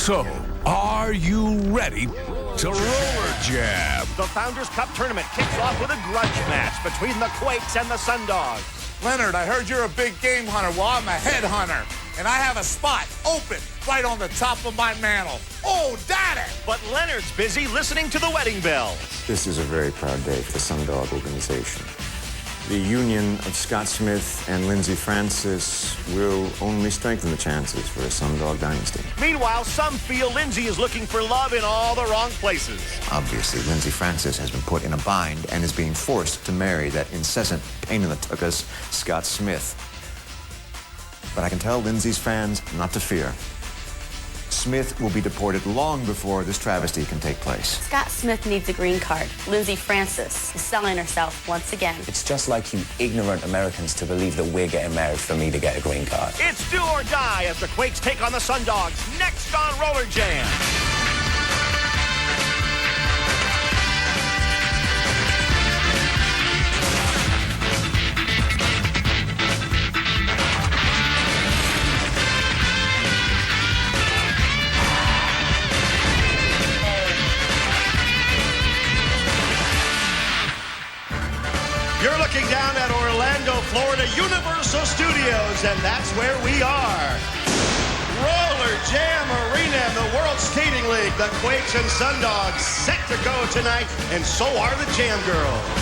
So, are you ready to roller jam? The Founders Cup tournament kicks off with a grudge match between the Quakes and the Sundogs. Leonard, I heard you're a big game hunter. Well, I'm a head hunter, and I have a spot open right on the top of my mantle. Oh, daddy! But Leonard's busy listening to the wedding bells. This is a very proud day for the Sundog organization. The union of Scott Smith and Lindsay Francis will only strengthen the chances for a Sundog dynasty. Meanwhile, some feel Lindsay is looking for love in all the wrong places. Obviously, Lindsay Francis has been put in a bind and is being forced to marry that incessant pain in the tuchus, Scott Smith. But I can tell Lindsay's fans not to fear. Smith will be deported long before this travesty can take place. Scott Smith needs a green card. Lindsay Francis is selling herself once again. It's just like you ignorant Americans to believe that we're getting married for me to get a green card. It's do or die as the Quakes take on the Sundogs next on Roller Jam. You're looking down at Orlando, Florida, Universal Studios, and that's where we are. Roller Jam Arena in the World Skating League. The Quakes and Sundogs set to go tonight, and so are the Jam Girls.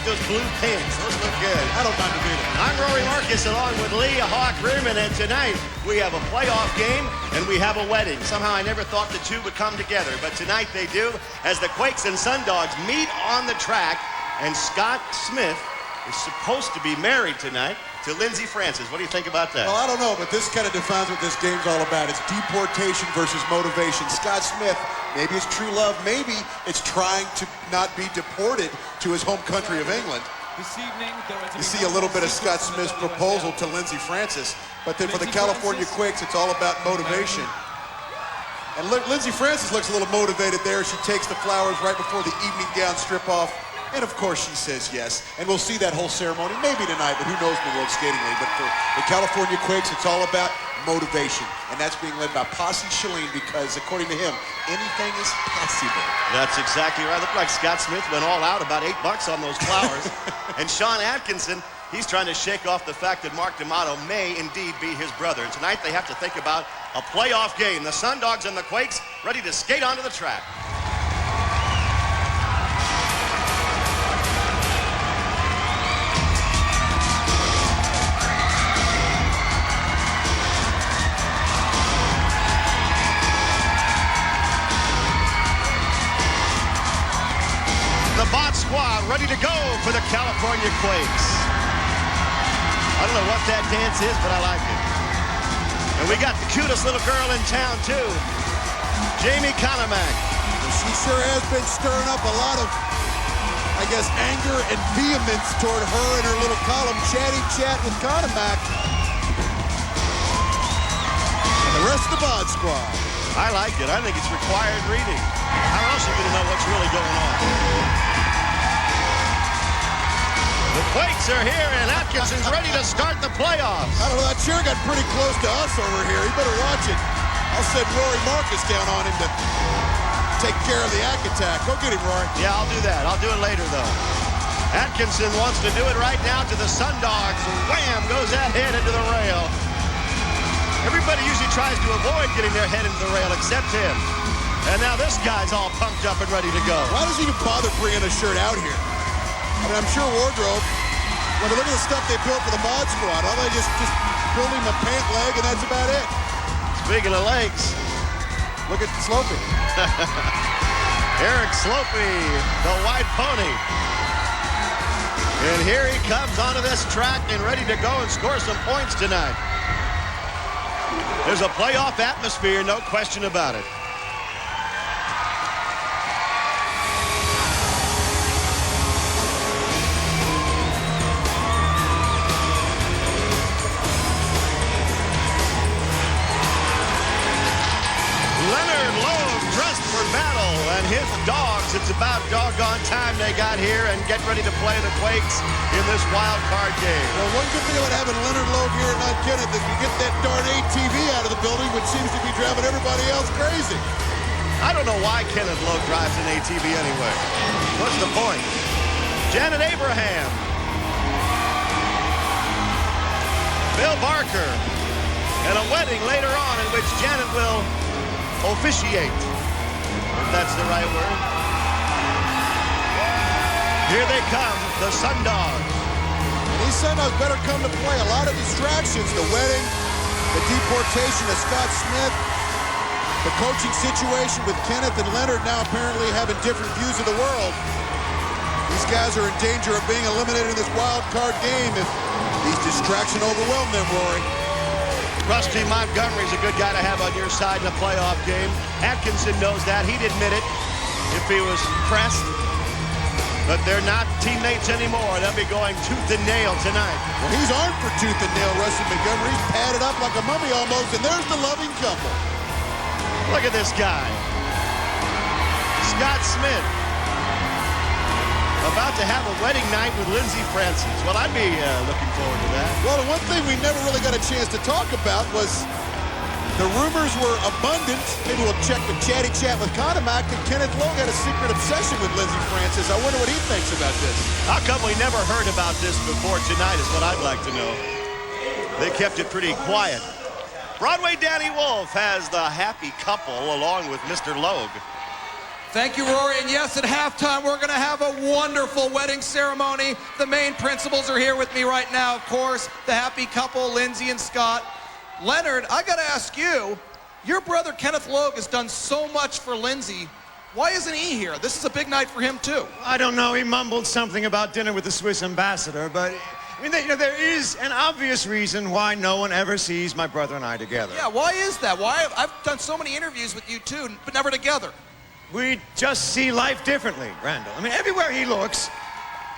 Those blue pants. Those look good. I don't mind them either. I'm Rory Marcus along with Lee Hawk Rearman, and tonight we have a playoff game and we have a wedding. Somehow I never thought the two would come together, but tonight they do as the Quakes and Sundogs meet on the track, and Scott Smith is supposed to be married tonight to Lindsay Francis. What do you think about that? Well, I don't know, but this kind of defines what this game's all about. It's deportation versus motivation. Scott Smith, maybe it's true love, maybe it's trying to not be deported to his home country of England. This evening, you see a little bit of Scott Smith's proposal to Lindsay Francis, but then for the California Quakes, it's all about motivation. And Lindsay Francis looks a little motivated there. She takes the flowers right before the evening gown strip-off. And of course she says yes, and we'll see that whole ceremony maybe tonight, but who knows in the World Skating League. But for the California Quakes, it's all about motivation, and that's being led by Posse Chalene because, according to him, anything is possible. That's exactly right. Looked like Scott Smith went all out, about $8 on those flowers. And Sean Atkinson, he's trying to shake off the fact that Mark D'Amato may indeed be his brother. And tonight they have to think about a playoff game. The Sundogs and the Quakes ready to skate onto the track. Squad ready to go for the California Quakes. I don't know what that dance is, but I like it. And we got the cutest little girl in town, too. Jamie Conomack. She sure has been stirring up a lot of, I guess, anger and vehemence toward her and her little column chatty chat with Conomack. And the rest of the Bod Squad. I like it. I think it's required reading. How else are you going to know what's really going on? The Quakes are here, and Atkinson's ready to start the playoffs. I don't know, that chair got pretty close to us over here. You better watch it. I'll send Rory Marcus down on him to take care of the Ack attack. Go get him, Rory. Yeah, I'll do that. I'll do it later, though. Atkinson wants to do it right now to the Sundogs. Wham! Goes that head into the rail. Everybody usually tries to avoid getting their head into the rail except him. And now this guy's all pumped up and ready to go. Why does he even bother bringing a shirt out here? I mean, I'm sure wardrobe, when you look at the stuff they built for the Bod Squad, all they just build him a pant leg and that's about it. Speaking of legs, look at Slopey. Eric Slopey, the white pony. And here he comes onto this track and ready to go and score some points tonight. There's a playoff atmosphere, no question about it. about doggone time they got here and get ready to play the Quakes in this wild card game. Well, one good thing about having Leonard Logue here and not Kenneth is you get that darn ATV out of the building, which seems to be driving everybody else crazy. I don't know why Kenneth Logue drives an ATV anyway. What's the point? Janet Abraham. Bill Barker. And a wedding later on in which Janet will officiate. If that's the right word. Here they come, the Sundogs. And these Sundogs better come to play. A lot of distractions. The wedding, the deportation of Scott Smith, the coaching situation with Kenneth and Leonard now apparently having different views of the world. These guys are in danger of being eliminated in this wild card game if these distractions overwhelm them, Rory. Rusty Montgomery's a good guy to have on your side in a playoff game. Atkinson knows that. He'd admit it if he was pressed. But they're not teammates anymore. They'll be going tooth and nail tonight. Well, he's armed for tooth and nail, Rusty Montgomery. He's padded up like a mummy almost, and there's the loving couple. Look at this guy. Scott Smith. About to have a wedding night with Lindsey Francis. Well, I'd be looking forward to that. Well, the one thing we never really got a chance to talk about was the rumors were abundant. Maybe we'll check the chatty chat with Conomac that Kenneth Logue had a secret obsession with Lindsey Francis. I wonder what he thinks about this. How come we never heard about this before tonight is what I'd like to know. They kept it pretty quiet. Broadway Danny Wolf has the happy couple along with Mr. Logue. Thank you, Rory. And yes, at halftime, we're going to have a wonderful wedding ceremony. The main principals are here with me right now, of course. The happy couple, Lindsey and Scott. Leonard, I got to ask you, your brother Kenneth Logue has done so much for Lindsey. Why isn't he here? This is a big night for him, too. I don't know. He mumbled something about dinner with the Swiss ambassador, but I mean, there is an obvious reason why no one ever sees my brother and I together. Yeah, why is that? Why? I've done so many interviews with you, too, but never together. We just see life differently, Randall. I mean, everywhere he looks,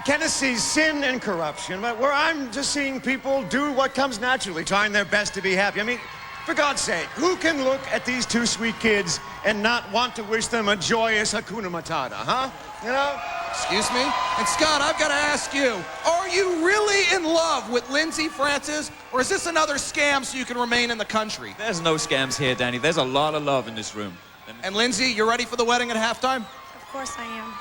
Kenneth sees sin and corruption, but where I'm just seeing people do what comes naturally, trying their best to be happy. I mean, for God's sake, who can look at these two sweet kids and not want to wish them a joyous Hakuna Matata, huh? You know? Excuse me? And Scott, I've got to ask you, are you really in love with Lindsey Francis, or is this another scam so you can remain in the country? There's no scams here, Danny. There's a lot of love in this room. And Lindsey, you're ready for the wedding at halftime? Of course I am.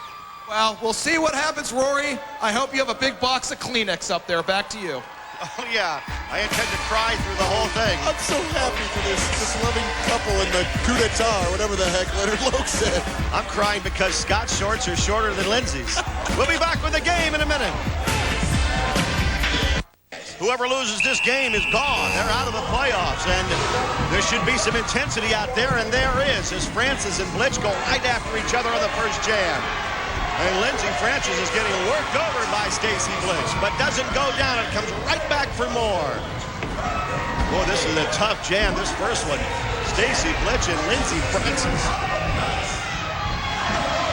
Well, we'll see what happens, Rory. I hope you have a big box of Kleenex up there. Back to you. Oh, yeah. I intend to cry through the whole thing. I'm so happy for this loving couple in the coup d'etat, or whatever the heck Leonard Logue said. I'm crying because Scott's shorts are shorter than Lindsey's. We'll be back with the game in a minute. Whoever loses this game is gone. They're out of the playoffs, and there should be some intensity out there, and there is, as Francis and Blitch go right after each other on the first jam. And Lindsey Francis is getting worked over by Stacy Blitch, but doesn't go down and comes right back for more. Boy, this is a tough jam, this first one. Stacy Blitch and Lindsey Francis.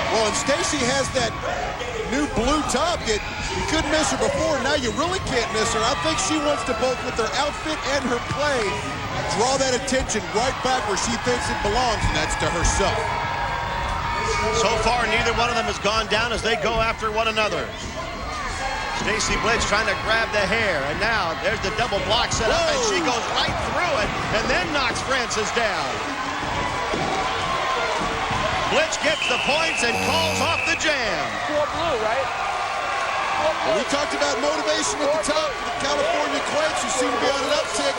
Well, and Stacy has that new blue top that you couldn't miss her before. Now you really can't miss her. I think she wants to both, with her outfit and her play, draw that attention right back where she thinks it belongs, and that's to herself. So far, neither one of them has gone down as they go after one another. Stacy Blitch trying to grab the hair, and now there's the double block set up, and she goes right through it, and then knocks Francis down. Blitch gets the points and calls off the jam. 4 blue, right? Well, we talked about motivation at the top for the California Quakes, who seem to be on an uptick.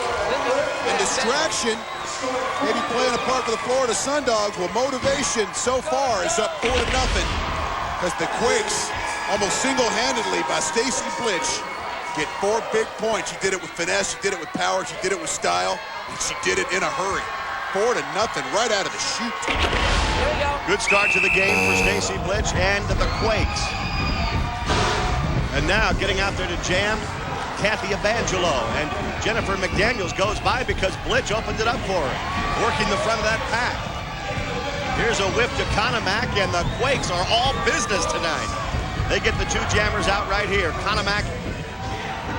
And distraction, maybe playing a part for the Florida Sundogs. Well, motivation so far is up 4-0 because the Quakes, almost single-handedly by Stacy Blitch, get 4 big points. She did it with finesse, she did it with power, she did it with style, and she did it in a hurry. 4-0 right out of the chute. Good start to the game for Stacy Blitch and the Quakes. And now getting out there to jam, Kathy Evangelo, and Jennifer McDaniels goes by because Blitch opened it up for her, working the front of that pack. Here's a whip to Conomac, and the Quakes are all business tonight. They get the two jammers out right here, Conomac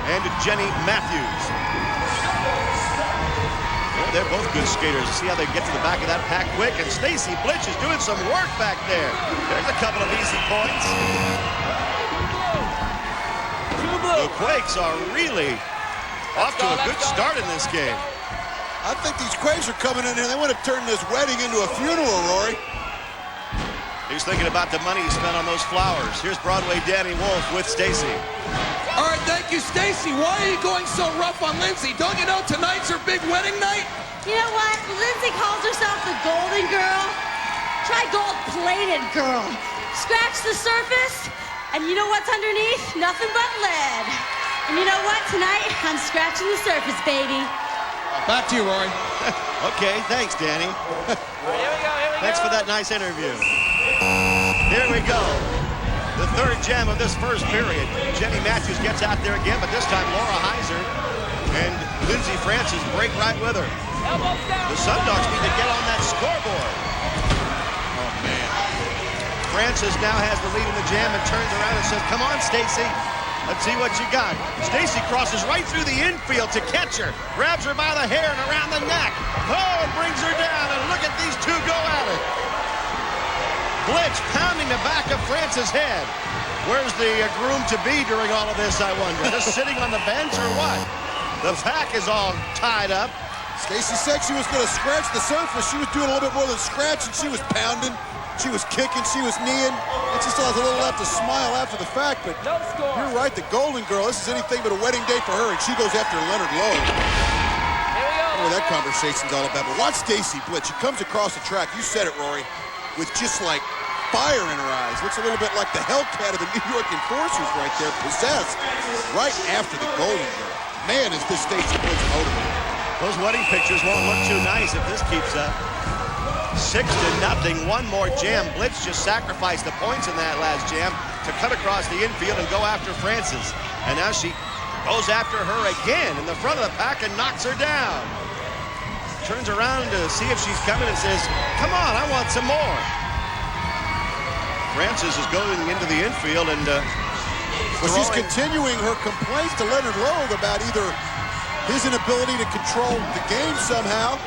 and Jenny Matthews. Well, they're both good skaters. You see how they get to the back of that pack quick, and Stacy Blitch is doing some work back there. There's a couple of easy points. The Quakes are really off to a good start in this game. I think these Quakes are coming in here. They want to turn this wedding into a funeral, Rory. He's thinking about the money he spent on those flowers. Here's Broadway Danny Wolf with Stacy. All right, thank you, Stacy. Why are you going so rough on Lindsay? Don't you know tonight's her big wedding night? You know what? Lindsay calls herself the golden girl. Try gold-plated girl. Scratch the surface, and you know what's underneath? Nothing but lead. And you know what? Tonight, I'm scratching the surface, baby. Back to you, Rory. Okay, thanks, Danny. Thanks for that nice interview. Here we go. The third gem of this first period. Jenny Matthews gets out there again, but this time Laura Heiser and Lindsey Francis break right with her. The Sundogs need to get on that scoreboard. Oh, man. Francis now has the lead in the jam and turns around and says, come on, Stacy. Let's see what you got. Stacy crosses right through the infield to catch her. Grabs her by the hair and around the neck. Oh, and brings her down. And look at these two go at it. Blitz pounding the back of Francis' head. Where's the groom-to-be during all of this, I wonder? Just sitting on the bench or what? The pack is all tied up. Stacy said she was going to scratch the surface. She was doing a little bit more than scratching. She was pounding. She was kicking. She was kneeing. And she still has a little left to smile after the fact. But you're right, the Golden Girl, this is anything but a wedding day for her. And she goes after Leonard Lowe. I don't know what that conversation's all about. But watch Stacy Blitz. She comes across the track. You said it, Rory. With just like fire in her eyes. Looks a little bit like the Hellcat of the New York Enforcers right there, possessed right after the Golden Girl. Man, is this Stacy Blitz motivated. Those wedding pictures won't look too nice if this keeps up. 6-0, one more jam. Blitz just sacrificed the points in that last jam to cut across the infield and go after Francis. And now she goes after her again in the front of the pack and knocks her down. Turns around to see if she's coming and says, come on, I want some more. Francis is going into the infield and well, she's continuing her complaints to Leonard Lowe about either his inability to control the game somehow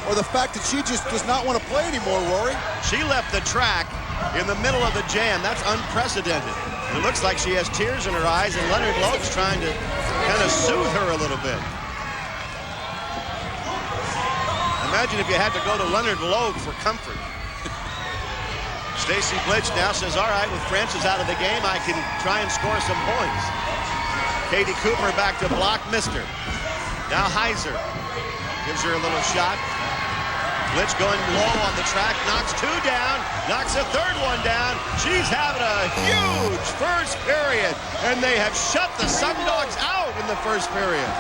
or the fact that she just does not want to play anymore, Rory. She left the track in the middle of the jam. That's unprecedented. It looks like she has tears in her eyes, and Leonard Lowe's trying to kind of soothe her a little bit. Imagine if you had to go to Leonard Lowe for comfort. Stacy Blitz now says, all right, with Francis out of the game, I can try and score some points. Katie Cooper back to block, missed her. Now Heiser gives her a little shot. Blitz going low on the track, knocks two down, knocks a third one down. She's having a huge first period, and they have shut the Sundogs out in the first period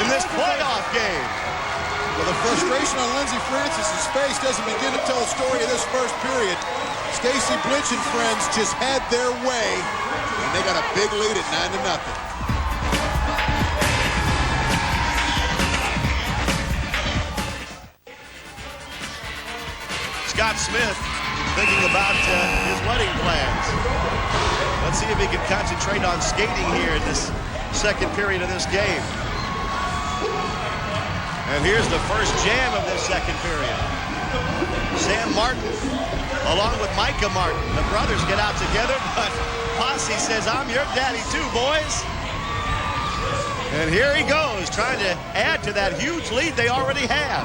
in this playoff game. Well, the frustration on Lindsey Francis' face doesn't begin to tell the story of this first period. Stacy Blitz and friends just had their way, and they got a big lead at 9-0. Scott Smith thinking about his wedding plans. Let's see if he can concentrate on skating here in this second period of this game. And here's the first jam of this second period. Sam Martin, along with Micah Martin. The brothers get out together, but Posse says, I'm your daddy too, boys. And here he goes, trying to add to that huge lead they already have.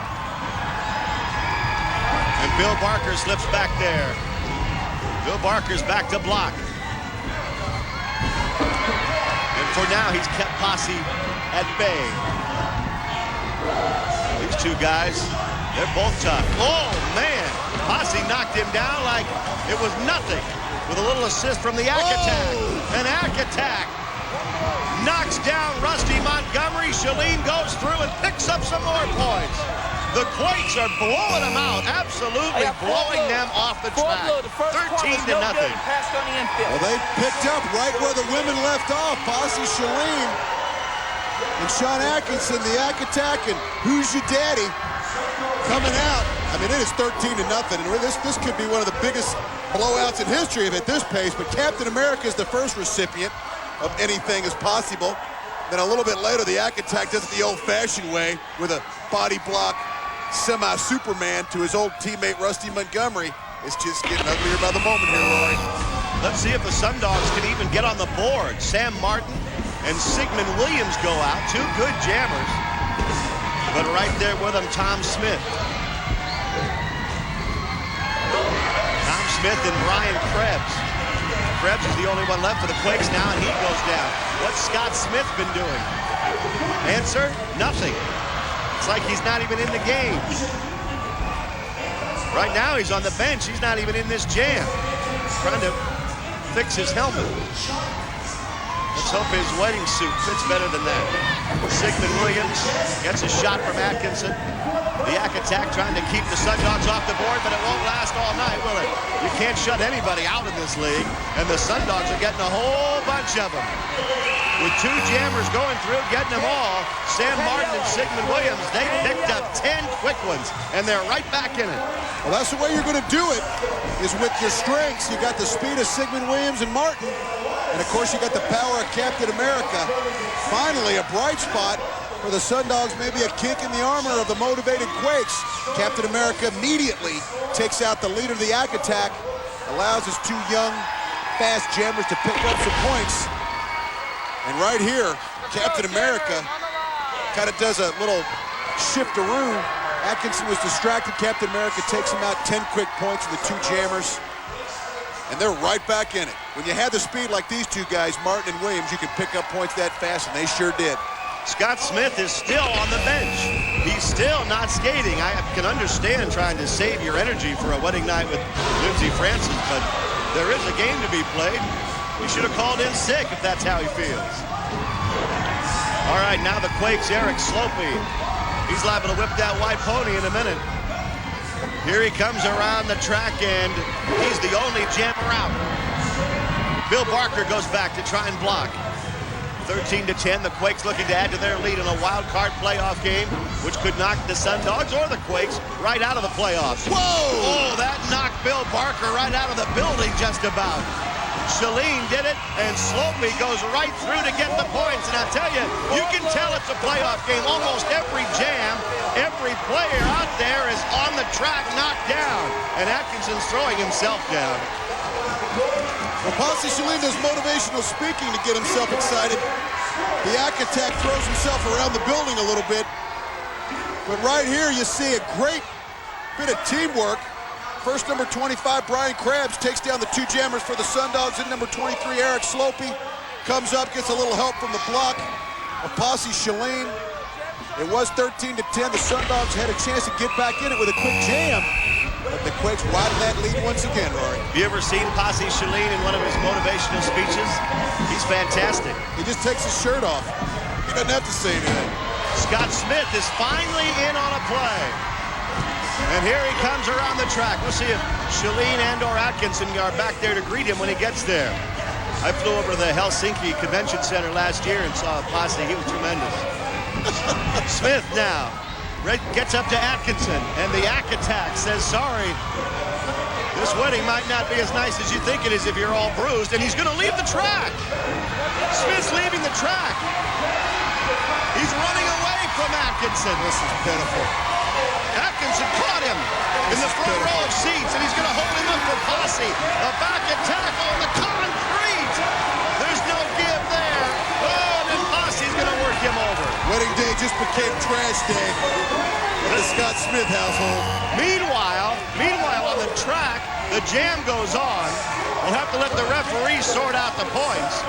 And Bill Barker slips back there. Bill Barker's back to block. And for now, he's kept Posse at bay. These two guys, they're both tough. Oh, man. Posse knocked him down like it was nothing with a little assist from the Ack-Attack. An Ack-Attack knocks down Rusty Montgomery. Shalene goes through and picks up some more points. The Quakes are blowing them out, absolutely blowing them off the track. 13-0. Well, they picked up right where the women left off. Posse, Shalene, and Sean Atkinson, the Ack-Attack, and Who's Your Daddy coming out. I mean, it is 13-0, and this could be one of the biggest blowouts in history at this pace, but Captain America is the first recipient of anything as possible. Then a little bit later, the Yak Attack does it the old-fashioned way with a body block semi-Superman to his old teammate Rusty Montgomery. It's just getting uglier by the moment here, Rory. Let's see if the Sundogs can even get on the board. Sam Martin and Sigmund Williams go out. Two good jammers. But right there with them, Tom Smith. Tom Smith and Brian Krebs. Krebs is the only one left for the Quakes now, and he goes down. What's Scott Smith been doing? Answer, nothing. It's like he's not even in the game. Right now, he's on the bench. He's not even in this jam. Trying to fix his helmet. Let's hope his wedding suit fits better than that. Sigmund Williams gets a shot from Atkinson. The Yak Attack trying to keep the Sundogs off the board, but it won't last all night, will it? You can't shut anybody out in this league, and the Sundogs are getting a whole bunch of them. With two jammers going through, getting them all, Sam Martin and Sigmund Williams, they picked up 10 quick ones, and they're right back in it. Well, that's the way you're going to do it, is with your strengths. You got the speed of Sigmund Williams and Martin, and of course you got the power of Captain America. Finally, a bright spot for the Sundogs, maybe a kink in the armor of the motivated Quakes. Captain America immediately takes out the leader of the Yak Attack, allows his two young, fast jammers to pick up some points. And right here, Captain America kind of does a little shift-a-roo. Atkinson was distracted. Captain America takes him out. 10 quick points for the two jammers. And they're right back in it. When you have the speed like these two guys, Martin and Williams, you can pick up points that fast, and they sure did. Scott Smith is still on the bench. He's still not skating. I can understand trying to save your energy for a wedding night with Lindsey Francis, but there is a game to be played. He should have called in sick if that's how he feels. All right, now the Quakes, Eric Slopey. He's liable to whip that white pony in a minute. Here he comes around the track, and he's the only jammer out. Bill Barker goes back to try and block. 13-10, the Quakes looking to add to their lead in a wild card playoff game, which could knock the Sundogs or the Quakes right out of the playoffs. Whoa! Oh, that knocked Bill Barker right out of the building just about. Shalene did it, and Slopey goes right through to get the points. And I tell you, you can tell it's a playoff game. Almost every jam, every player out there is on the track knocked down. And Atkinson's throwing himself down. Well, Posse Shalene does motivational speaking to get himself excited. The Yak Attack throws himself around the building a little bit. But right here you see a great bit of teamwork. First, number 25, Brian Krebs, takes down the two jammers for the Sundogs. And number 23, Eric Slopey, comes up, gets a little help from the block of Posse Shalene. It was 13-10. The Sundogs had a chance to get back in it with a quick jam. But the Quakes widen that lead once again, Rory. Have you ever seen Posse Shalene in one of his motivational speeches? He's fantastic. He just takes his shirt off. He doesn't have to say anything. Scott Smith is finally in on a play. And here he comes around the track. We'll see if Shalene and or Atkinson are back there to greet him when he gets there. I flew over to the Helsinki Convention Center last year and saw Posse. He was tremendous. Smith now gets up to Atkinson, and the Yak Attack says, sorry, this wedding might not be as nice as you think it is if you're all bruised, and he's going to leave the track. Smith's leaving the track. He's running away from Atkinson. This is pitiful. Atkinson caught him in the front row of seats, and he's going to hold him up for Posse. A back attack on the concrete. There's no give there. Oh, and then Posse's going to work him over. Wedding day just became trash day in the Scott Smith household. Meanwhile on the track, the jam goes on. We'll have to let the referee sort out the points.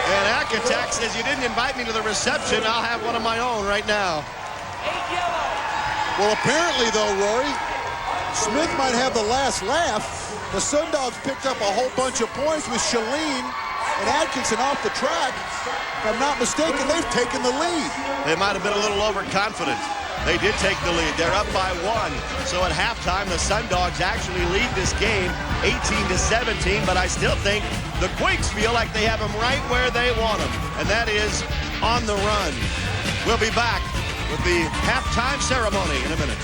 And Yak Attack says, you didn't invite me to the reception. I'll have one of my own right now. Well, apparently, though, Rory, Smith might have the last laugh. The Sundogs picked up a whole bunch of points with Shalene and Atkinson off the track. If I'm not mistaken, they've taken the lead. They might have been a little overconfident. They did take the lead. They're up by 1. So at halftime, the Sundogs actually lead this game 18-17, but I still think the Quakes feel like they have them right where they want them, and that is on the run. We'll be back with the halftime ceremony in a minute.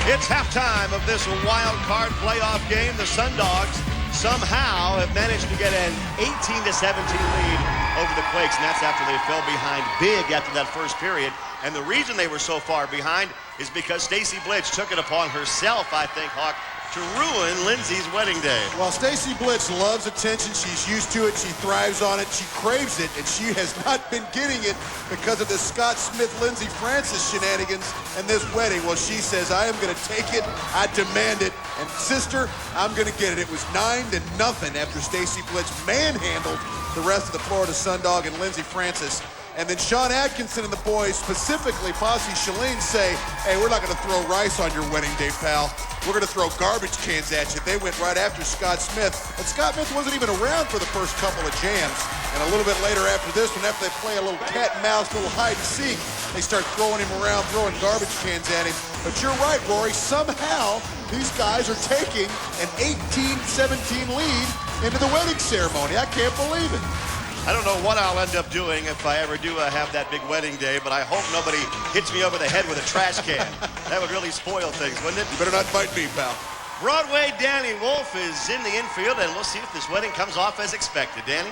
It's halftime of this wild card playoff game. The Sundogs somehow have managed to get an 18-17 lead over the Quakes, and that's after they fell behind big after that first period. And the reason they were so far behind is because Stacy Blitch took it upon herself, I think, Hawk, to ruin Lindsay's wedding day. Well, Stacy Blitz loves attention. She's used to it. She thrives on it. She craves it, and she has not been getting it because of the Scott Smith-Lindsay Francis shenanigans and this wedding. Well, she says, I am going to take it. I demand it. And sister, I'm going to get it. It was 9-0 after Stacy Blitz manhandled the rest of the Florida Sundog and Lindsay Francis. And then Sean Atkinson and the boys, specifically Posse Shalene, say, hey, we're not going to throw rice on your wedding day, pal. We're going to throw garbage cans at you. They went right after Scott Smith. And Scott Smith wasn't even around for the first couple of jams. And a little bit later after this one, after they play a little cat and mouse, little hide and seek, they start throwing him around, throwing garbage cans at him. But you're right, Rory. Somehow, these guys are taking an 18-17 lead into the wedding ceremony. I can't believe it. I don't know what I'll end up doing if I ever do have that big wedding day, but I hope nobody hits me over the head with a trash can. That would really spoil things, wouldn't it? You better not fight me, pal. Broadway Danny Wolf is in the infield, and we'll see if this wedding comes off as expected. Danny?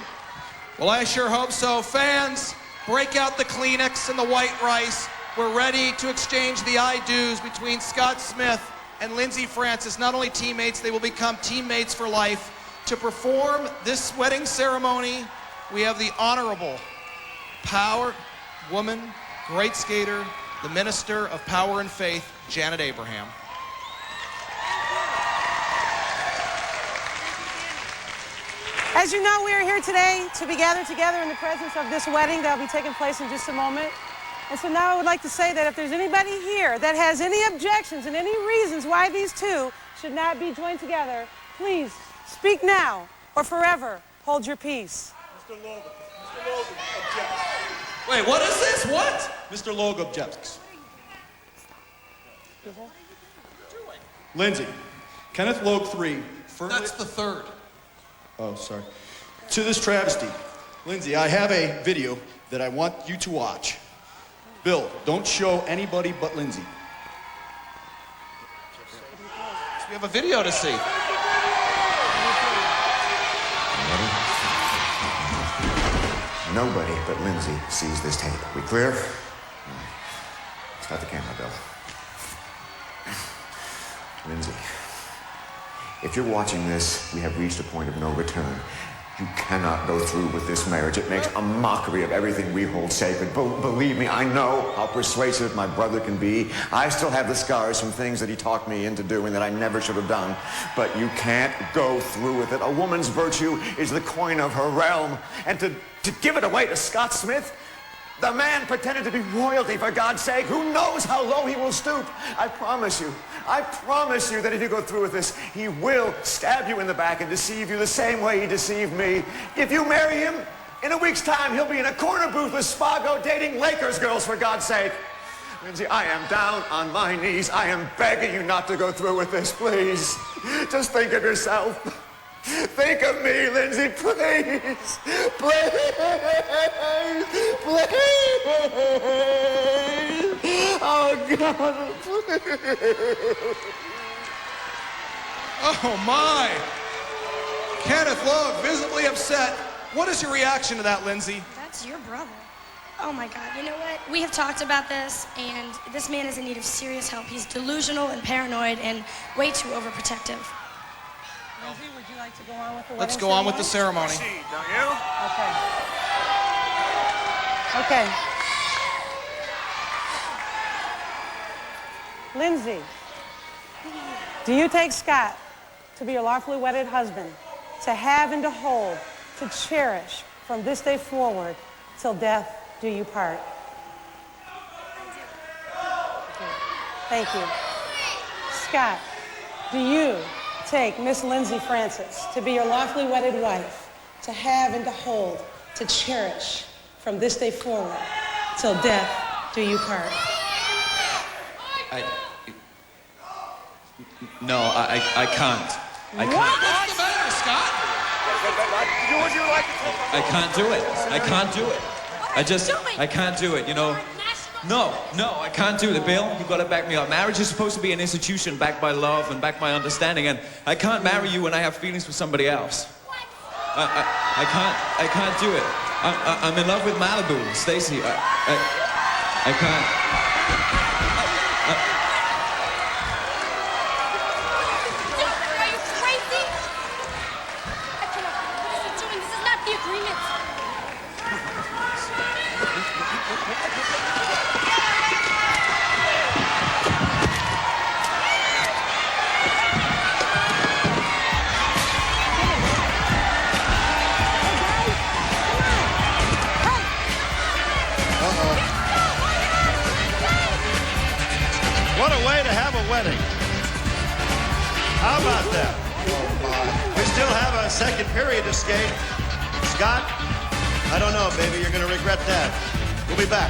Well, I sure hope so. Fans, break out the Kleenex and the white rice. We're ready to exchange the I-do's between Scott Smith and Lindsay Francis. Not only teammates, they will become teammates for life. To perform this wedding ceremony, we have the honorable power woman, great skater, the minister of power and faith, Janet Abraham. As you know, we are here today to be gathered together in the presence of this wedding that will be taking place in just a moment. And so now I would like to say that if there's anybody here that has any objections and any reasons why these two should not be joined together, please speak now or forever hold your peace. Mr. Logue objects. Wait, what is this? What? Mr. Logue objects. Lindsay, Kenneth Logue 3. That's the third. Oh, sorry. To this travesty. Lindsay, I have a video that I want you to watch. Bill, don't show anybody but Lindsay. We have a video to see. Nobody but Lindsay sees this tape. We clear? Start the camera, Bill. Lindsay, if you're watching this, we have reached a point of no return. You cannot go through with this marriage. It makes a mockery of everything we hold sacred. Believe me, I know how persuasive my brother can be. I still have the scars from things that he talked me into doing that I never should have done. But you can't go through with it. A woman's virtue is the coin of her realm. And to give it away to Scott Smith, the man pretended to be royalty, for God's sake. Who knows how low he will stoop? I promise you that if you go through with this, he will stab you in the back and deceive you the same way he deceived me. If you marry him, in a week's time, he'll be in a corner booth with Spago dating Lakers girls, for God's sake. Lindsay, I am down on my knees. I am begging you not to go through with this, please. Just think of yourself. Think of me, Lindsay, please. Please. Oh, God, please. Oh, my. Kenneth Logue, visibly upset. What is your reaction to that, Lindsay? That's your brother. Oh, my God. You know what? We have talked about this, and this man is in need of serious help. He's delusional and paranoid and way too overprotective. Lindsay, would you like to go on with the wedding Let's go on with the ceremony. Don't you? Okay. Lindsay, do you take Scott to be your lawfully wedded husband, to have and to hold, to cherish from this day forward till death do you part? Thank you. Scott, do you take Miss Lindsay Francis to be your lawfully wedded wife, to have and to hold, to cherish from this day forward till death do you part? No, I can't. I can't. What's the matter, Scott? I can't do it. I can't do it. I can't do it. You know, No, I can't do it, Bill. You've got to back me up. Marriage is supposed to be an institution backed by love and backed by understanding, and I can't marry you when I have feelings for somebody else. I can't do it. I'm in love with Malibu, Stacy. I can't. Are you crazy? I cannot. What is he doing? This is not the agreement. What a way to have a wedding. How about that? We still have a second period to skate. Scott, I don't know, baby. You're going to regret that. We'll be back.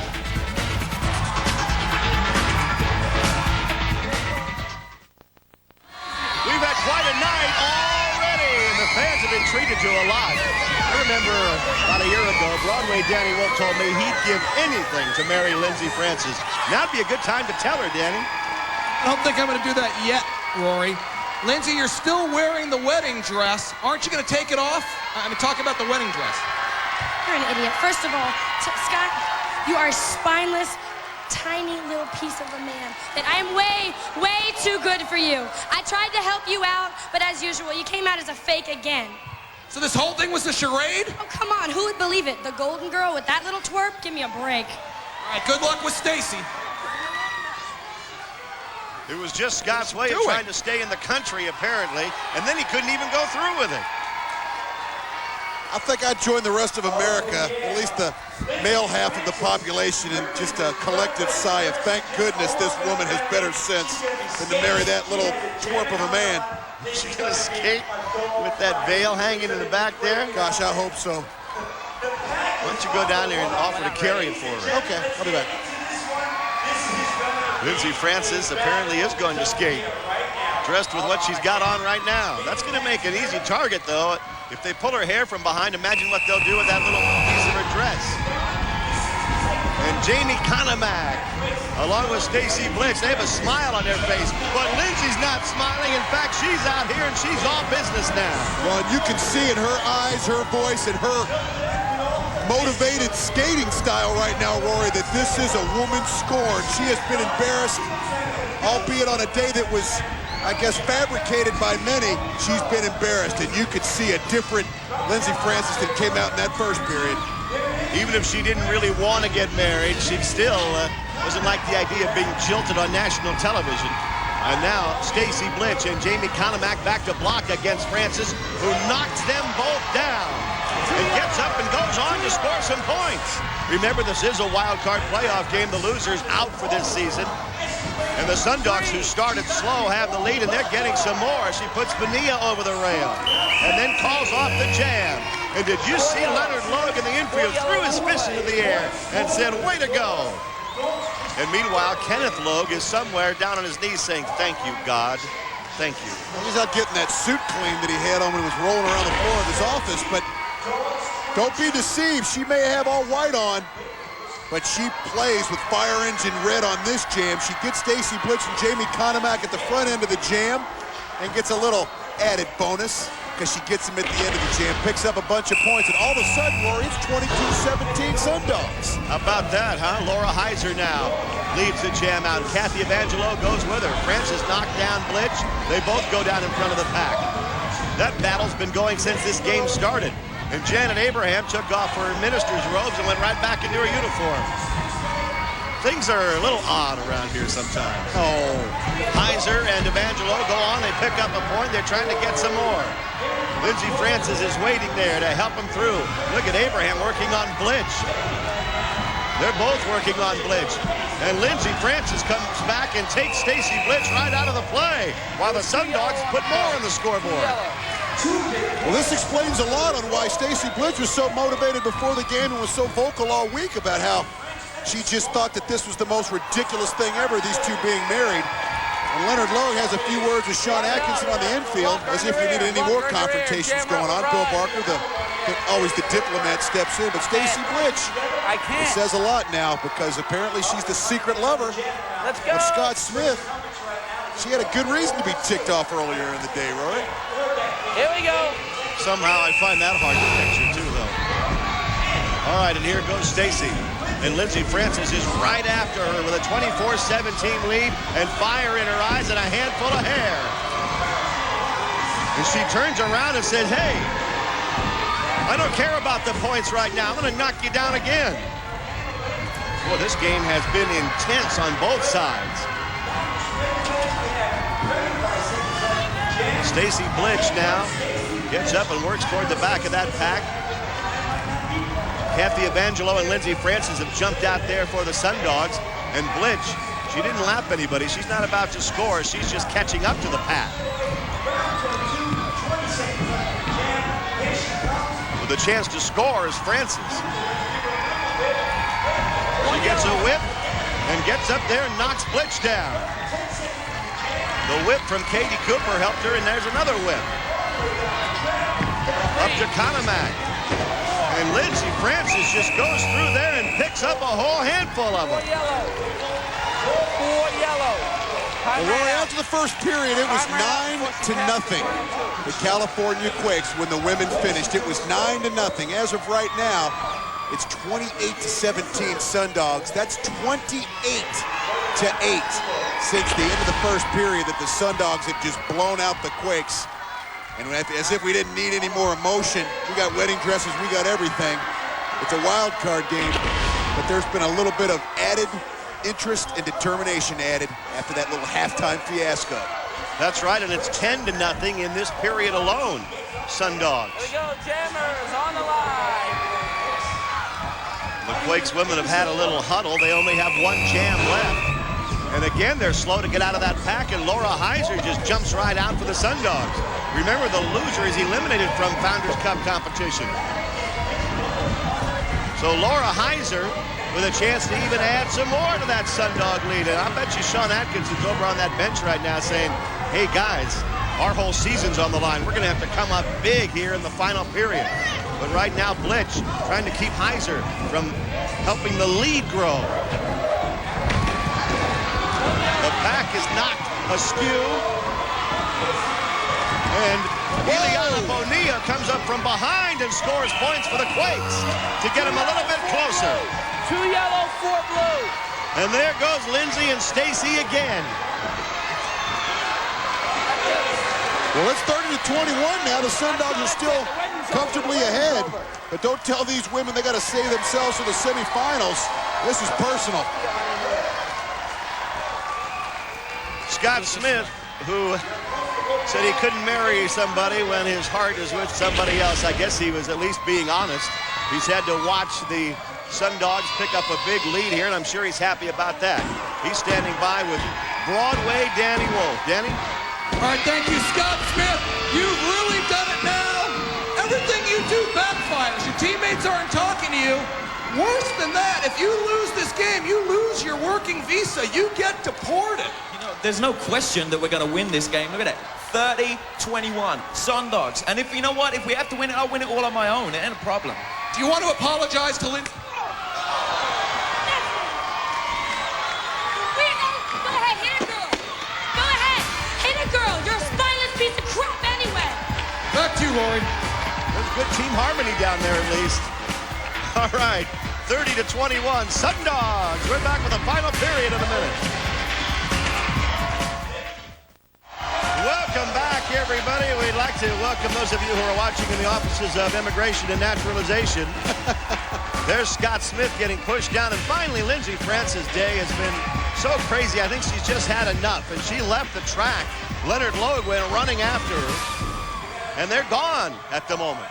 We've had quite a night already, and the fans have been treated to a lot. I remember about a year ago, Broadway Danny Wolf told me he'd give anything to marry Lindsey Francis. Now'd be a good time to tell her, Danny. I don't think I'm going to do that yet, Rory. Lindsey, you're still wearing the wedding dress. Aren't you going to take it off? I mean, talk about the wedding dress. You're an idiot. First of all, Scott, you are a spineless, tiny little piece of a man that I am way too good for you. I tried to help you out, but as usual, you came out as a fake again. So this whole thing was a charade? Oh, come on. Who would believe it? The golden girl with that little twerp? Give me a break. All right, good luck with Stacy. It was just Scott's way of trying to stay in the country, apparently, and then he couldn't even go through with it. I think I'd join the rest of America, at least the male half of the population, in just a collective sigh of thank goodness this woman has better sense than to marry that little twerp of a man. She's gonna skate with that veil hanging in the back there? Gosh, I hope so. Why don't you go down there and offer to carry it for her? Okay, I'll be back. Lindsey Francis apparently is going to skate, dressed with what she's got on right now. That's going to make an easy target, though. If they pull her hair from behind, imagine what they'll do with that little piece of her dress. And Jamie Conamack, along with Stacy Blitz, they have a smile on their face. But Lindsey's not smiling. In fact, she's out here and she's all business now. Well, you can see in her eyes, her voice, and her motivated skating style right now, Rory, that this is a woman scorned. She has been embarrassed, albeit on a day that was, I guess, fabricated by many. She's been embarrassed, and you could see a different Lindsey Francis that came out in that first period. Even if she didn't really want to get married, she still doesn't like the idea of being jilted on national television. And now Stacy Blitz and Jamie Conamack back to block against Francis, who knocks them both down and gets up and goes on to score some points. Remember, this is a wild card playoff game. The loser's out for this season. And the Sundogs, who started slow, have the lead, and they're getting some more. She puts Bonilla over the rail and then calls off the jam. And did you see Leonard Logue in the infield threw his fist into the air and said, way to go. And meanwhile, Kenneth Logue is somewhere down on his knees saying, thank you, God. Thank you. He's out getting that suit clean that he had on when he was rolling around the floor of his office, but don't be deceived. She may have all white on, but she plays with fire engine red on this jam. She gets Stacy Blitz and Jamie Conamack at the front end of the jam and gets a little added bonus because she gets him at the end of the jam, picks up a bunch of points, and all of a sudden, Rory, it's 22-17 Sundogs. How about that, huh? Laura Heiser now leads the jam out. Kathy Evangelo goes with her. Francis knocked down Blitz. They both go down in front of the pack. That battle's been going since this game started. And Janet Abraham took off her minister's robes and went right back into her uniform. Things are a little odd around here sometimes. Oh, Heiser and Evangelo go on. They pick up a point. They're trying to get some more. Lindsey Francis is waiting there to help him through. Look at Abraham working on Blitz. They're both working on Blitz. And Lindsey Francis comes back and takes Stacy Blitz right out of the play, while the Sundogs put more on the scoreboard. Well, this explains a lot on why Stacy Blitz was so motivated before the game and was so vocal all week about how she just thought that this was the most ridiculous thing ever, these two being married. And Leonard Logue has a few words with Sean Atkinson on the infield, as if we needed any more confrontations going on. Bill Barker, always the diplomat, steps in, but Stacy Blitch says a lot now because apparently she's the secret lover of Scott Smith. She had a good reason to be ticked off earlier in the day, Rory. Here we go. Somehow I find that hard to picture too, though. All right, and here goes Stacy. And Lindsey Francis is right after her with a 24-17 lead and fire in her eyes and a handful of hair. And she turns around and says, hey, I don't care about the points right now. I'm going to knock you down again. Well, this game has been intense on both sides. Stacy Blitch now gets up and works toward the back of that pack. Kathy Evangelo and Lindsey Francis have jumped out there for the Sundogs. And Blitch, she didn't lap anybody. She's not about to score. She's just catching up to the pack. With a chance to score is Francis. She gets a whip and gets up there and knocks Blitch down. The whip from Katie Cooper helped her, and there's another whip. Up to Conomac. And Lindsey Francis just goes through there and picks up a whole handful of them. Four yellow. Well, Rory, after the first period, it was 9-0. The California Quakes, when the women finished, it was 9-0. As of right now, it's 28-17 Sundogs. That's 28-8 since the end of the first period that the Sundogs had just blown out the Quakes. And as if we didn't need any more emotion, we got wedding dresses, we got everything. It's a wild card game, but there's been a little bit of added interest and determination added after that little halftime fiasco. That's right, and it's 10-0 in this period alone, Sundogs. Here we go, Jammers on the line. The Quakes women have had a little huddle. They only have one jam left. And again, they're slow to get out of that pack, and Laura Heiser just jumps right out for the Sundogs. Remember, the loser is eliminated from Founders Cup competition. So Laura Heiser with a chance to even add some more to that Sundog lead. And I bet you Sean Atkinson's over on that bench right now saying, hey guys, our whole season's on the line. We're going to have to come up big here in the final period. But right now, Blitch trying to keep Heiser from helping the lead grow. The pack is knocked askew. And Ileana Bonilla comes up from behind and scores points for the Quakes to get him a little bit closer. 2 yellow, 4 blue. And there goes Lindsey and Stacy again. Well, it's 30-21 now. The Sundogs are still comfortably ahead. But don't tell these women they got to save themselves for the semifinals. This is personal. Scott Smith, who said he couldn't marry somebody when his heart is with somebody else. I guess he was at least being honest. He's had to watch the Sundogs pick up a big lead here, and I'm sure he's happy about that. He's standing by with Broadway Danny Wolf. Danny? All right, thank you, Scott Smith. You've really done it now. Everything you do backfires. Your teammates aren't talking to you. Worse than that, if you lose this game, you lose your working visa. You get deported. You know, there's no question that we're going to win this game. Look at that. 30-21, Sundogs. And if you know what, if we have to win it, I'll win it all on my own. It ain't a problem. Do you want to apologize to Lindsey? Go ahead, hit a girl. Go ahead, hit a girl. You're a spineless piece of crap anyway. Back to you, Rory. There's good team harmony down there at least. All right, 30-21, Sundogs. We're back with the final period in a minute. Welcome back, everybody. We'd like to welcome those of you who are watching in the offices of Immigration and Naturalization. There's Scott Smith getting pushed down, and finally Lindsey Francis' day has been so crazy. I think she's just had enough, and she left the track. Leonard Logue went running after her, and they're gone at the moment.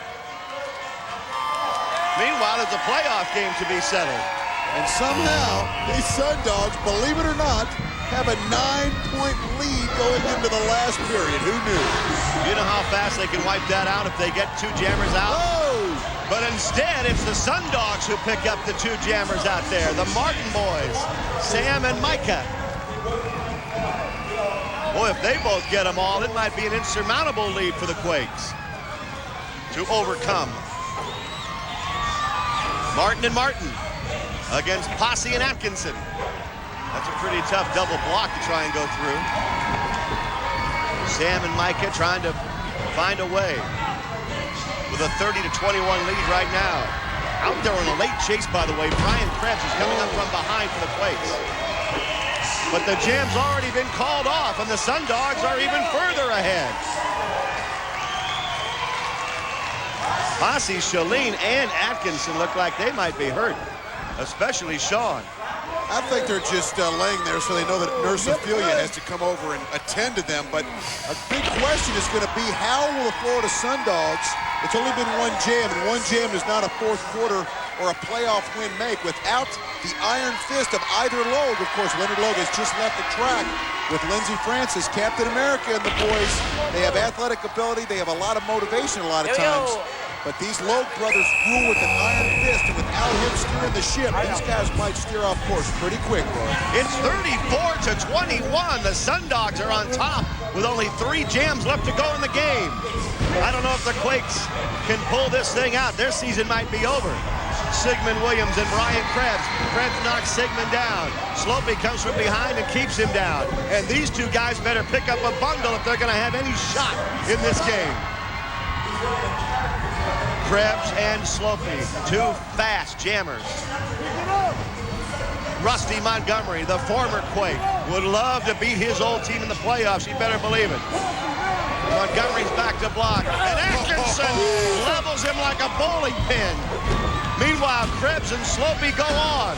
Meanwhile, there's a playoff game to be settled. And somehow, these Sundogs, believe it or not, have a 9-point lead going into the last period. Who knew? You know how fast they can wipe that out if they get two jammers out? Oh! But instead, it's the Sundogs who pick up the two jammers out there. The Martin boys, Sam and Micah. Boy, if they both get them all, it might be an insurmountable lead for the Quakes to overcome. Martin and Martin against Posse and Atkinson. That's a pretty tough double block to try and go through. Sam and Micah trying to find a way with a 30-21 lead right now. Out there on a late chase, by the way, Brian Krebs is coming up from behind for the Quakes. But the jam's already been called off, and the Sundogs are even further ahead. Posse, Shalene, and Atkinson look like they might be hurt, especially Sean. I think they're just laying there so they know that Nurse Ophelia has to come over and attend to them. But a big question is going to be, how will the Florida Sundogs, it's only been one jam, and one jam is not a fourth quarter or a playoff win make. Without the iron fist of either Logue, of course, Leonard Logue has just left the track with Lindsey Francis, Captain America, and the boys. They have athletic ability. They have a lot of motivation a lot of times. But these Logue brothers rule with an iron fist, and without him steering the ship, these guys might steer off course pretty quick, Roy. It's 34-21. The Sundogs are on top with only 3 jams left to go in the game. I don't know if the Quakes can pull this thing out. Their season might be over. Sigmund Williams and Brian Krebs. Krebs knocks Sigmund down. Slopey comes from behind and keeps him down. And these two guys better pick up a bundle if they're going to have any shot in this game. Krebs and Slopey, 2 fast jammers. Rusty Montgomery, the former Quake, would love to beat his old team in the playoffs. You better believe it. Montgomery's back to block, and Atkinson levels him like a bowling pin. Meanwhile, Krebs and Slopey go on.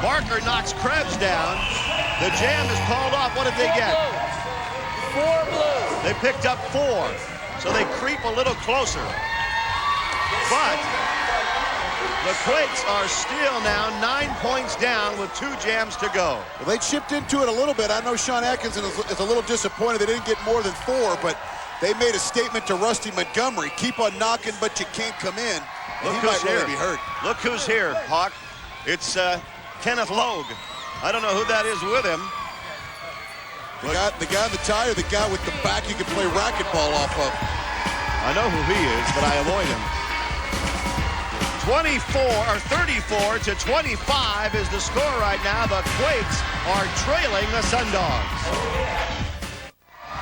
Barker knocks Krebs down. The jam is called off. What did they get? 4 blue. They picked up 4, so they creep a little closer. But the Quakes are still now 9 points down with 2 jams to go. Well, they chipped into it a little bit. I know Sean Atkinson is a little disappointed they didn't get more than 4, but they made a statement to Rusty Montgomery. Keep on knocking, but you can't come in. Look he who's might really here. be hurt. Look who's here, Hawk. It's Kenneth Logue. I don't know who that is with him. The guy in the tie, or the guy with the back you can play racquetball off of? I know who he is, but I avoid him. 34-25 is the score right now. The Quakes are trailing the Sundogs.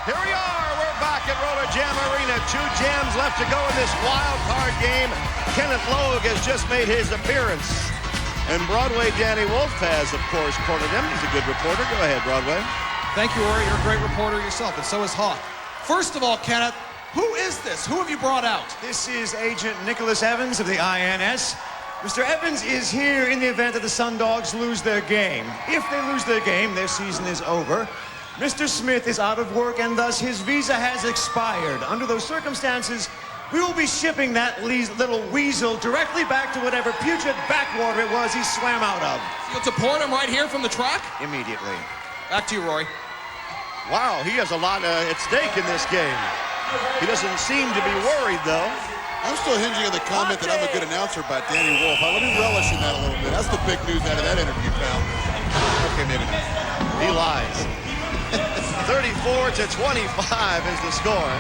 Here we are. We're back at Roller Jam Arena. 2 jams left to go in this wild card game. Kenneth Logue has just made his appearance. And Broadway Danny Wolf has, of course, cornered him. He's a good reporter. Go ahead, Broadway. Thank you, Rory. You're a great reporter yourself, and so is Hawk. First of all, Kenneth, who is this? Who have you brought out? This is Agent Nicholas Evans of the INS. Mr. Evans is here in the event that the Sundogs lose their game. If they lose their game, their season is over. Mr. Smith is out of work, and thus his visa has expired. Under those circumstances, we will be shipping that little weasel directly back to whatever putrid backwater it was he swam out of. You'll deport him right here from the track? Immediately. Back to you, Rory. Wow, he has a lot at stake in this game. He doesn't seem to be worried, though. I'm still hinging on the comment that I'm a good announcer by Danny Wolf. Let me relish in that a little bit. That's the big news out of that interview, pal. Okay, maybe not. He lies. 34-25 is the score.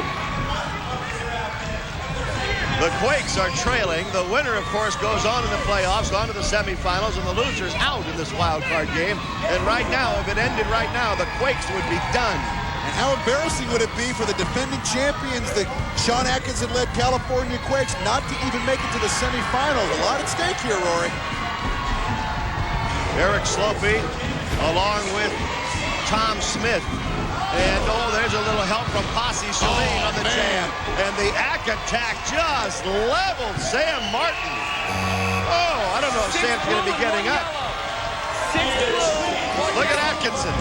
The Quakes are trailing. The winner, of course, goes on in the playoffs, on to the semifinals, and the loser's out in this wild card game. And right now, if it ended right now, the Quakes would be done. And how embarrassing would it be for the defending champions, the Sean Atkinson-led California Quakes, not to even make it to the semifinals? A lot at stake here, Rory. Eric Slopey, along with Tom Smith. And, there's a little help from Posse Shalene on the jam. And the Ack Attack just leveled Sam Martin. I don't know if Sam's going to be getting up. Look at Atkinson.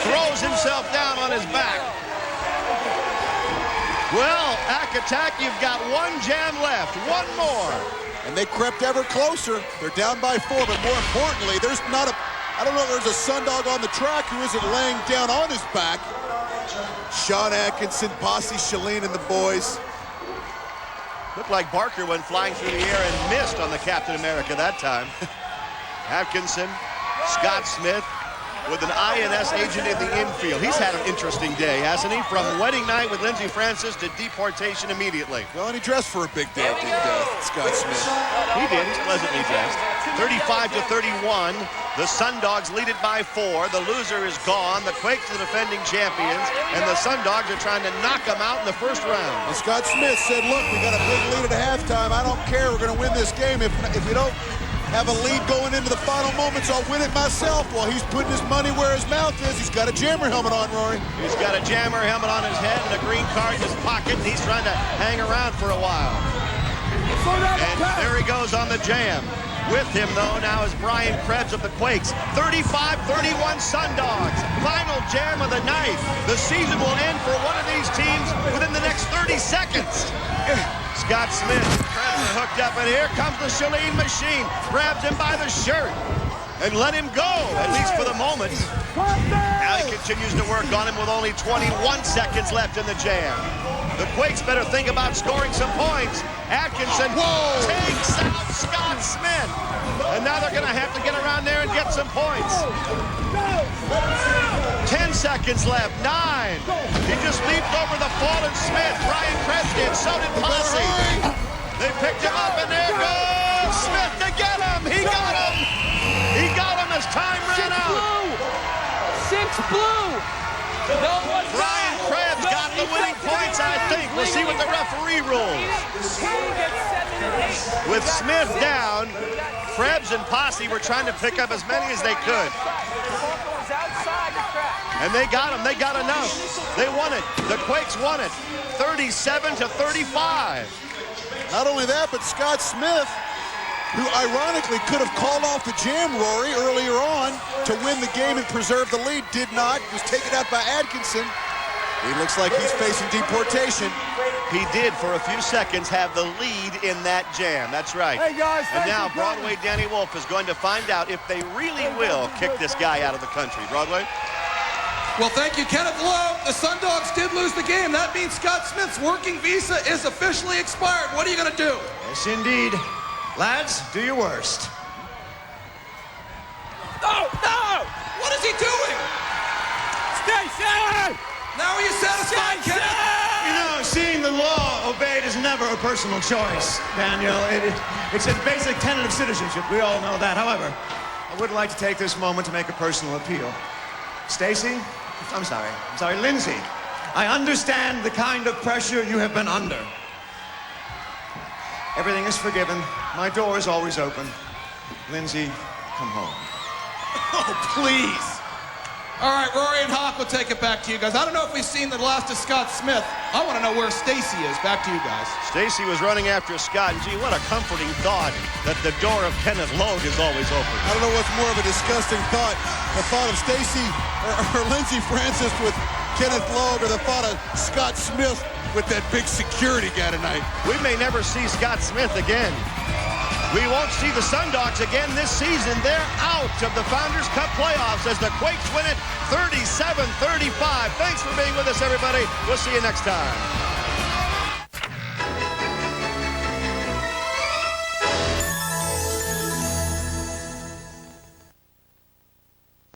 Throws himself down on his back. Well, Ack Attack, you've got 1 jam left. 1 more. And they crept ever closer. They're down by 4, but more importantly, there's not I don't know if there's a Sundog on the track who isn't laying down on his back. Sean Atkinson, Posse Shalene, and the boys. Looked like Barker went flying through the air and missed on the Captain America that time. Atkinson, Scott Smith, with an INS agent in the infield. He's had an interesting day, hasn't he? From wedding night with Lindsey Francis to deportation immediately. Well, and he dressed for a big day, didn't Scott Smith? He did. He's pleasantly dressed. 35-31. The Sundogs lead it by 4. The loser is gone. The Quakes are the defending champions, and the Sundogs are trying to knock them out in the first round. And Scott Smith said, look, we got a big lead at halftime. I don't care. We're going to win this game. If we don't have a lead going into the final moments, I'll win it myself. Well, he's putting his money where his mouth is. He's got a jammer helmet on, Rory. He's got a jammer helmet on his head and a green card in his pocket, and he's trying to hang around for a while. And there he goes on the jam. With him, though, now is Brian Krebs of the Quakes. 35-31 Sundogs. Final jam of the night. The season will end for one of these teams within the next 30 seconds. Scott Smith, Krebs are hooked up, and here comes the Chalene machine. Grabs him by the shirt and let him go, at least for the moment. Now he continues to work on him with only 21 seconds left in the jam. The Quakes better think about scoring some points. Atkinson takes out Scott Smith. And now they're going to have to get around there and get some points. 10 seconds left. 9. He just leaped over the fallen Smith. Brian Krebs did. So did Posse. They picked him up, and there goes Smith to get him. He got him. He got him as time ran out. 6 blue. Brian Krebs got the winning points, I think. We'll see what the referee rules. With Smith down, Krebs and Posse were trying to pick up as many as they could. And they got him. They got enough. They won it. The Quakes won it. 37-35. Not only that, but Scott Smith, who ironically could have called off the jam, Rory, earlier on to win the game and preserve the lead, did not. He was taken out by Atkinson. He looks like he's facing deportation. He did, for a few seconds, have the lead in that jam. That's right. Hey, guys, and now Broadway Danny Wolf is going to find out if they really will kick this guy out of the country. Broadway? Well, thank you, Kenneth Lowe. The Sundogs did lose the game. That means Scott Smith's working visa is officially expired. What are you going to do? Yes, indeed. Lads, do your worst. No! What is he doing? Station! Now are you satisfied, Kenneth? You know, seeing the law obeyed is never a personal choice, Daniel. It's a basic tenet of citizenship. We all know that. However, I would like to take this moment to make a personal appeal. Stacy, I'm sorry, Lindsay, I understand the kind of pressure you have been under. Everything is forgiven. My door is always open. Lindsay, come home. Oh, please. All right, Rory and Hawk will take it back to you guys. I don't know if we've seen the last of Scott Smith. I want to know where Stacy is. Back to you guys. Stacy was running after Scott, and gee, what a comforting thought that the door of Kenneth Logue is always open. I don't know what's more of a disgusting thought. The thought of Stacy or Lindsey Francis with Kenneth Logue, or the thought of Scott Smith with that big security guy tonight. We may never see Scott Smith again. We won't see the Sundogs again this season. They're out of the Founders Cup playoffs as the Quakes win it 37-35. Thanks for being with us, everybody. We'll see you next time.